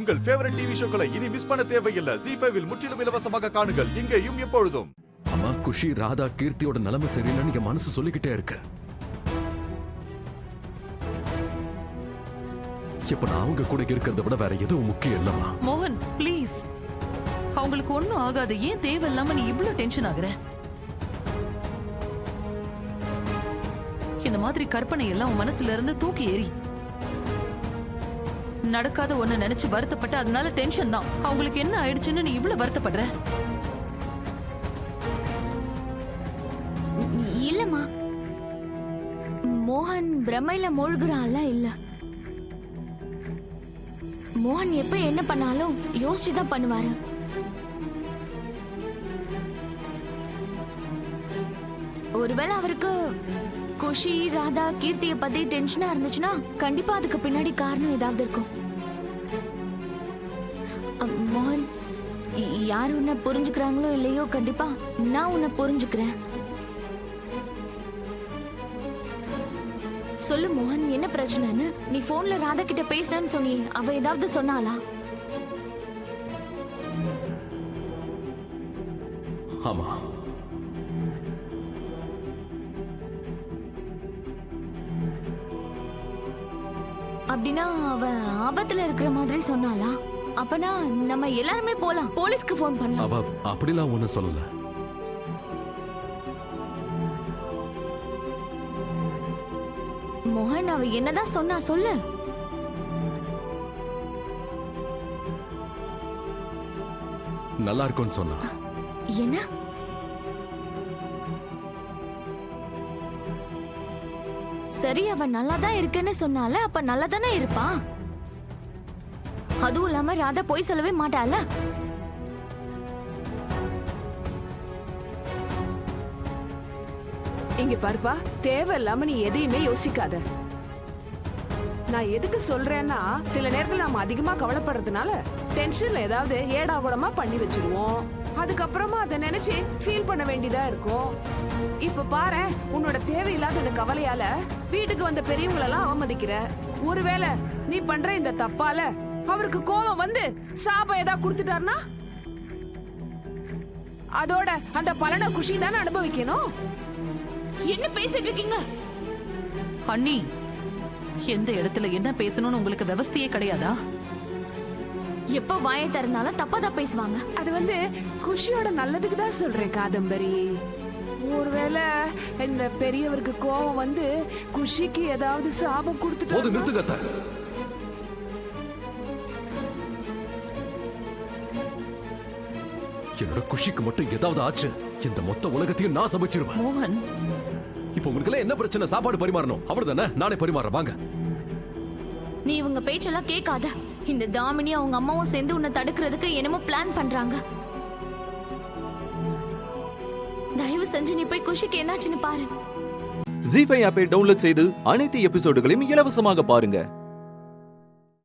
உங்கள் favourite TV ஷோக்களை இனி miss பண்ண தேவையில்லை. ZEE5 இல் முற்றிலும் இலவசமாக காணுங்கள். இங்கேயும் எப்பொழுதும். அம்மா, குஷி, ராதா, கீர்த்தியோட நிலைமை சரியில்லைன்னு என் மனசு சொல்லிக்கிட்டே இருக்கு. இப்ப நான் அவங்க கூட இருக்கிறத விட வேற எதுவும் முக்கியம் இல்லம்மா. மோகன், ப்ளீஸ். அவங்களுக்கு ஒண்ணும் ஆகாது. ஏன் தேவையில்லாம நீ இவ்ளோ டென்ஷன் ஆகுற? இந்த மாதிரி கற்பனை எல்லாம் உன் மனசுல இருந்து தூக்கி ஏறி. நடக்காத ஒண்ணு நினைச்சு வருத்தப்பட்டு அதனால டென்ஷன் தான். அவங்களுக்கு என்ன ஆயிடுச்சுன்னு நீ இவ்ளோ வருத்தப்படுற? இல்லம்மா, மோகன் பிரமையில மூழ்குறான்ல. இல்ல, மோகன் எப்ப என்ன பண்ணாலும் யோசிச்சுதான் பண்ணுவாரு. ஒருவேளை அவருக்கு குஷி, ராதா, கீர்த்தியை பத்தி டென்ஷனா இருந்துச்சுன்னா கண்டிப்பா அதுக்கு பின்னாடி காரணம் ஏதாவது இருக்கும். மோகன், யார் உன்னை புரிஞ்சுக்கிறாங்களோ இல்லையோ, கண்டிப்பா நான் உன்னை புரிஞ்சுக்கிறேன். சொல்லு மோகன், என்ன பிரச்சனைன்னு? நீ போன்ல ராதா கிட்ட பேசினேன்னு சொன்னியே, அவ ஏதாவது சொன்னாளா? ஆமா, அப்படின்னா அவ ஆபத்துல இருக்கிற மாதிரி சொன்னாளா? அப்பனா நம்ம எல்லாருமே போலாம், போலீஸ்க்கு போன் பண்ணலாம். அவ அப்படிலாம் ஒண்ணும் சொல்லல. மோகன், அவ என்னதான் சொன்னா சொல்லு. நல்லா இருக்கும்னு சொன்னா. என்ன? சரி, அவ நல்லாதான் இருக்குன்னு சொன்னால, அப்ப நல்லா தானே இருப்பா. அதுவும் இல்லாம ராதா போய் சொல்லவே மாட்டாள. இங்க பாருப்பா, தேவையில்லாம நீ எதையுமே யோசிக்காத. நான் எதுக்கு சொல்றேன்னா, சில நேரத்துல நம்ம அதிகமா கவலைப்படுறதுனால டென்ஷன்ல ஏதாவது ஏடாகூடமா பண்ணி வச்சிருவோம். அதுக்கப்புறமா அதை நினைச்சு ஃபீல் பண்ண வேண்டியதா இருக்கும். இப்ப பாரு, உன்னோட தேவையில்லாத இந்த கவலையால வீட்டுக்கு வந்த பெரியவங்களெல்லாம் அவமதிக்கிற. ஒருவேளை நீ பண்ற இந்த தப்பால அவருக்கு கோபம் வந்து சாபம் ஏதாவது கொடுத்துட்டாருன்னா அதோட அந்த பலனை குஷி தானே அனுபவிக்கணும். என்ன பேசிட்டு இருக்கீங்க அண்ணி? எந்த இடத்துல என்ன பேசணும்னு உங்களுக்கு விவஸ்தையே கிடையாதா? எப்ப வாயை திறந்தாலும் தப்பாதான் பேசுவாங்க. அது குஷியோட நல்லதுக்கு தான் சொல்றேன் காதம்பரி. ஒருவேளை இந்த பெரியவருக்கு கோபம் வந்து குஷிக்கு ஏதாவது சாபம் கொடுத்துட்டு. போது, நிறுத்துங்க. என்னோட குஷிக்கு மட்டும் ஏதாவது ஆச்சு, இந்த மொத்த உலகத்தையும் நான் சமைச்சிருவேன். மோகன், இப்போ உங்களுக்கு என்ன பிரச்சனை? சாப்பாடு பரிமாறணும், அவ்வளவுதானே? நானே பரிமாறேன், வாங்க. நீ இவங்க பேச்செல்லாம் கேட்காத. இந்த தாமினி அவங்க அம்மாவும் சேர்ந்து உன்னை தடுக்கிறதுக்கு என்னமோ பிளான் பண்றாங்க. தயவு செஞ்சு நீ போய் குஷிக்கு என்னாச்சுன்னு பாரு. ZEE5 ஆப்பை டவுன்லோட் செய்து அனைத்து எபிசோடுகளையும் இலவசமாக பாருங்க.